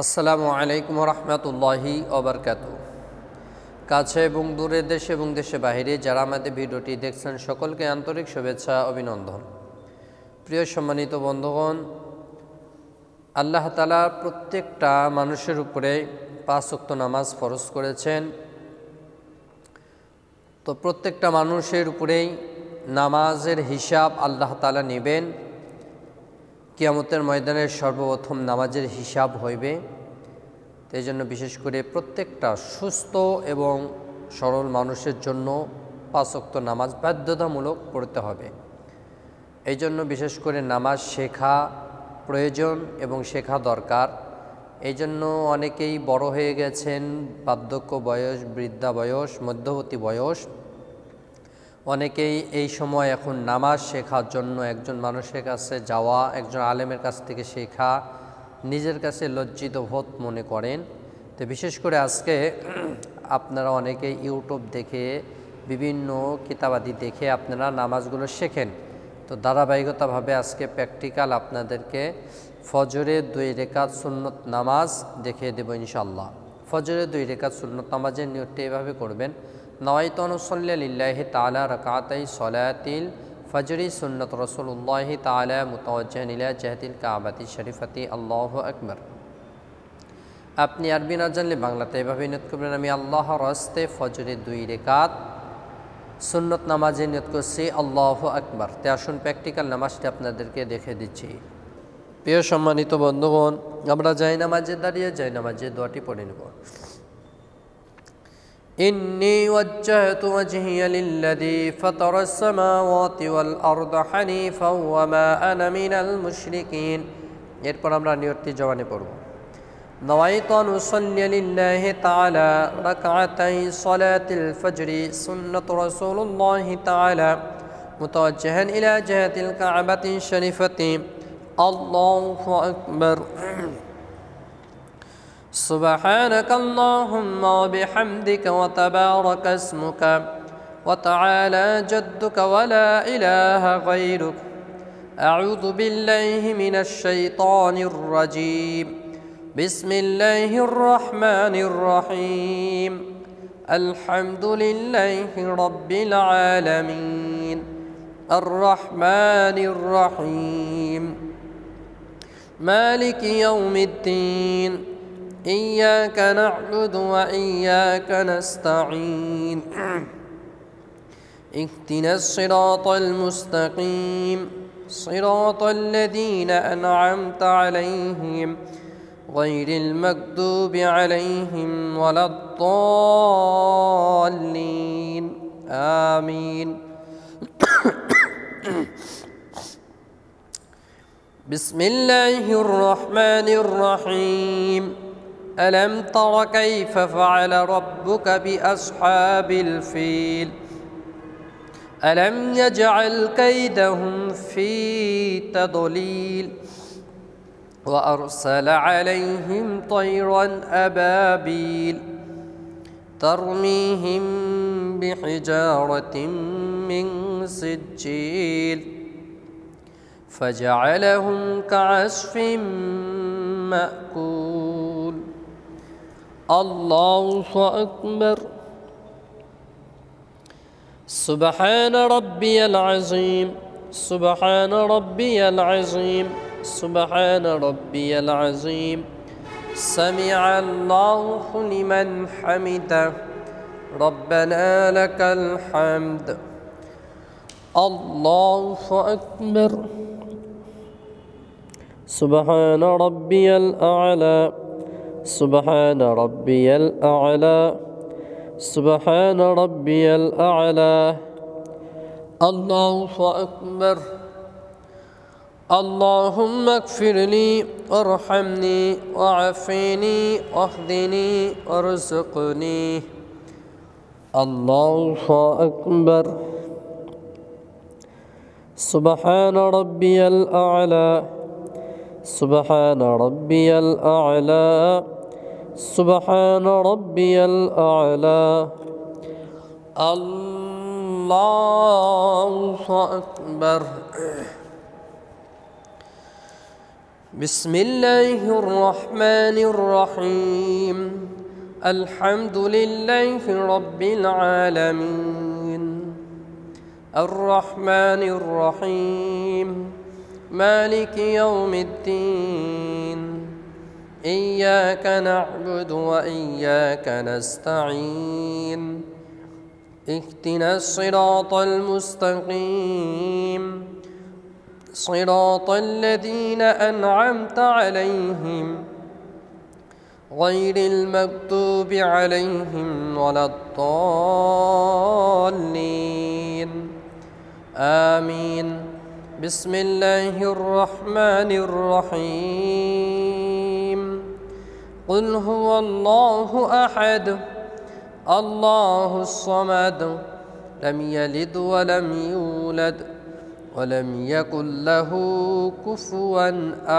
আসসালামু আলাইকুম রহমতুল্লাহি ওবারকাতুহু। কাছে এবং দূরে, দেশে এবং দেশে বাহিরে যারা আমাদের ভিডিওটি দেখছেন সকলকে আন্তরিক শুভেচ্ছা অভিনন্দন। প্রিয় সম্মানিত বন্ধুগণ, আল্লাহ তাআলা প্রত্যেকটা মানুষের উপরে 5 ওয়াক্ত নামাজ ফরজ করেছেন। তো প্রত্যেকটা মানুষের উপরেই নামাজের হিসাব আল্লাহ তাআলা নেবেন। কিয়ামতের ময়দানের সর্বপ্রথম নামাজের হিসাব হইবে। এই জন্য বিশেষ করে প্রত্যেকটা সুস্থ এবং সরল মানুষের জন্য 5 ওয়াক্ত নামাজ বাধ্যতামূলক পড়তে হবে। এই জন্য বিশেষ করে নামাজ শেখা প্রয়োজন এবং শেখা দরকার। এই জন্য অনেকেই বড় হয়ে গেছেন, বার্ধক্য বয়স, বৃদ্ধা বয়স, মধ্যবর্তী বয়স, অনেকেই এই সময় এখন নামাজ শেখার জন্য একজন মানুষের কাছে যাওয়া, একজন আলেমের কাছ থেকে শেখা নিজের কাছে লজ্জিত বোধ মনে করেন। তো বিশেষ করে আজকে আপনারা অনেকেই ইউটিউব দেখে, বিভিন্ন কিতাবাদি দেখে আপনারা নামাজগুলো শেখেন। তো ধারাবাহিকতাভাবে আজকে প্র্যাকটিক্যাল আপনাদেরকে ফজরের 2 রাকাত সুন্নত নামাজ দেখিয়ে দেব ইনশাআল্লাহ। ফজরের 2 রাকাত সুন্নত নামাজের নিয়তটা এভাবে করবেন: নওয়াইতু আন উসাল্লি লিল্লাহি তাআলা রাকাতাই সলাতিল ফজরি সুন্নত রাসূলুল্লাহি তাআলা মুতাওয়াজ্জিহান ইলা জিহাতিল কাবাতি শরীফাতি আল্লাহু আকবার। আপনি আরবি না জানলে বাংলাতে এভাবে নিয়ত করবেন: আমি আল্লাহর রাস্তে ফজরের 2 রাকাত সুন্নত নামাজে নিয়ত করছি, আল্লাহু আকবার। তে আসুন প্র্যাকটিক্যাল নামাজটি আপনাদেরকে দেখে দিচ্ছি। প্রিয় সম্মানিত বন্ধুগণ, আমরা যাই নামাজে দাঁড়িয়ে যাই নামাজের দোয়াটি পড়ে নেব। ইন্নী ওয়াজ্জাহতু ওয়াজহিয়া লিল্লাযী ফাতারাস সামাওয়াতি ওয়াল আরদা হানিফাও ওয়া মা আনা মিনাল মুশরিকিন। এরপর আমরা নিয়তটি জবানে পড়ব: নওয়াইতু আন উসাল্লি লিল্লাহি তাআলা রাকাতাই সলাতিল ফজরি সুন্নাত রাসূলুল্লাহি তাআলা মুতাওয়াজ্জিহান ইলা জিহাতিল কাবাতি শরীফাতি আল্লাহু আকবার। সুবহানাকা আল্লাহুম্মা ওয়া বিহামদিকা ওয়া তাবারাকা ইসমুকা ওয়া তাআলা জাদ্দুকা ওয়া লা ইলাহা গায়রুক। আউযু বিল্লাহি মিনাশ শাইতানির রাজীম। বিসমিল্লাহির রহমানির রহিম। আলহামদুলিল্লাহি রাব্বিল আলামিন। আর রহমানির রহিম। মালিকি ইয়াউমিদ্দিন। ইয়্যাকা না'বুদু ওয়া ইয়্যাকা নাস্তাঈন। ইহদিনাস সিরাতাল মুস্তাকিম। সিরাতাল লাযীনা আন'আমতা আলাইহিম গায়রিল মাগদুবি আলাইহিম ওয়ালাদ-দাল্লিন। আমিন। বিসমিল্লাহির রহমানির রহিম। ألم تر كيف فعل ربك بأصحاب الفيل ألم يجعل كيدهم في تضليل وأرسل عليهم طيرا أبابيل ترميهم بحجارة من سجيل فجعلهم كعصف مأكول. الله أكبر. سبحان ربي العظيم. سبحان ربي العظيم. سبحان ربي العظيم. سمع الله لمن حمده. ربنا لك الحمد. الله أكبر. سبحان ربي الأعلى. سبحان ربي الأعلى. سبحان ربي الأعلى. الله أكبر. اللهم اغفر لي وارحمني وعافني واهدني وارزقني. الله أكبر. سبحان ربي الأعلى. سبحان ربي الأعلى. سبحان ربي الأعلى. الله أكبر. بسم الله الرحمن الرحيم الحمد لله رب العالمين الرحمن الرحيم مالك يوم الدين إياك نعبد وإياك نستعين اهدنا الصراط المستقيم صراط الذين أنعمت عليهم غير المغضوب عليهم ولا الضالين آمين بسم الله الرحمن الرحيم قل هو الله أحد الله الصمد لم يلد ولم يولد ولم يكن له كفوا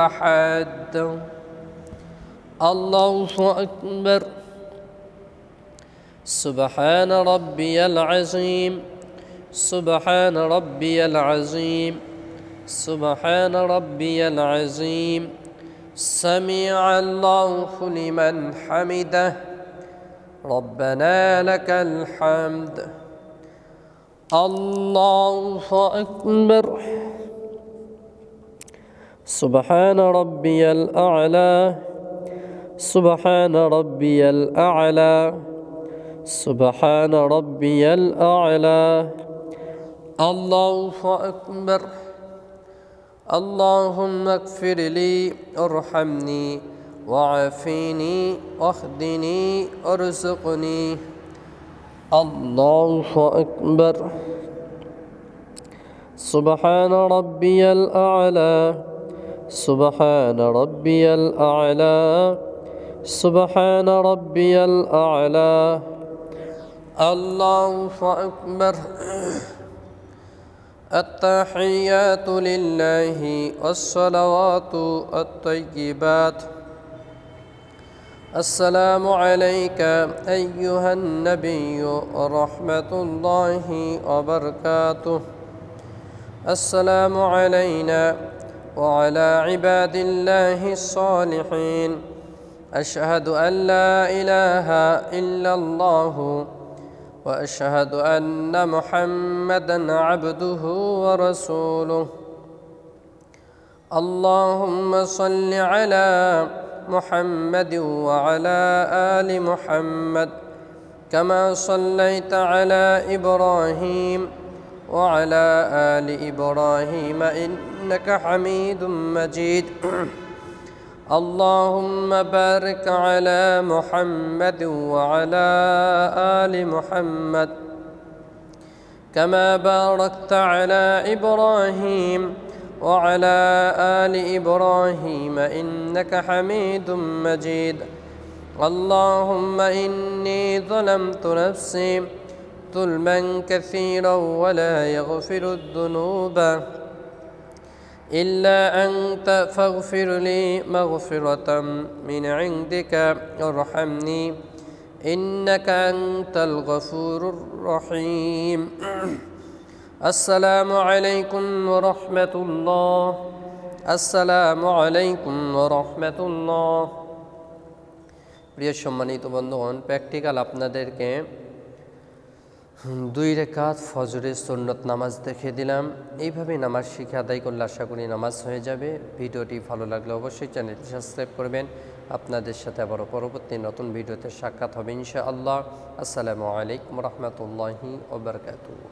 أحد الله أكبر سبحان ربي العظيم سبحان ربي العظيم سبحان ربي العظيم سمع الله لمن حمده ربنا لك الحمد الله أكبر سبحان ربي الأعلى سبحان ربي الأعلى سبحان ربي الأعلى الله أكبر اللهم اغفر لي ارحمني وعافني واهدني وارزقني الله أكبر سبحان ربي الأعلى سبحان ربي الأعلى سبحان ربي الأعلى الله أكبر التحيات لله والصلوات الطيبات السلام عليك أيها النبي ورحمة الله وبركاته السلام علينا وعلى عباد الله الصالحين أشهد أن لا إله إلا الله وأشهد أن محمدًا عبده ورسوله اللهم صل على محمد وعلى آل محمد كما صليت على إبراهيم وعلى آل إبراهيم إنك حميد مجيد اللهم بارك على محمد وعلى آل محمد كما باركت على إبراهيم وعلى آل إبراهيم إنك حميد مجيد اللهم إني ظلمت نفسي ظلما كثيرا ولا يغفر الذنوب إلا أنت فاغفر لي مغفرة من عندك ارحمني إنك أنت الغفور الرحيم السلام عليكم ورحمة الله السلام عليكم ورحمة الله প্রিয় সম্মানিত বন্ধুগণ প্র্যাকটিক্যাল আপনাদেরকে 2 রাকাত ফজরের সুন্নত নামাজ দেখিয়ে দিলাম এইভাবে নামাজ শিখে আদায় করলে আশা করি নামাজ হয়ে যাবে ভিডিওটি ভালো লাগলে অবশ্যই চ্যানেলটি সাবস্ক্রাইব করবেন আপনাদের সাথে আবার পরবর্তী নতুন ভিডিওতে সাক্ষাৎ হবে ইনশাআল্লাহ আসসালামু আলাইকুম ওয়া রাহমাতুল্লাহি ওয়া বারাকাতুহু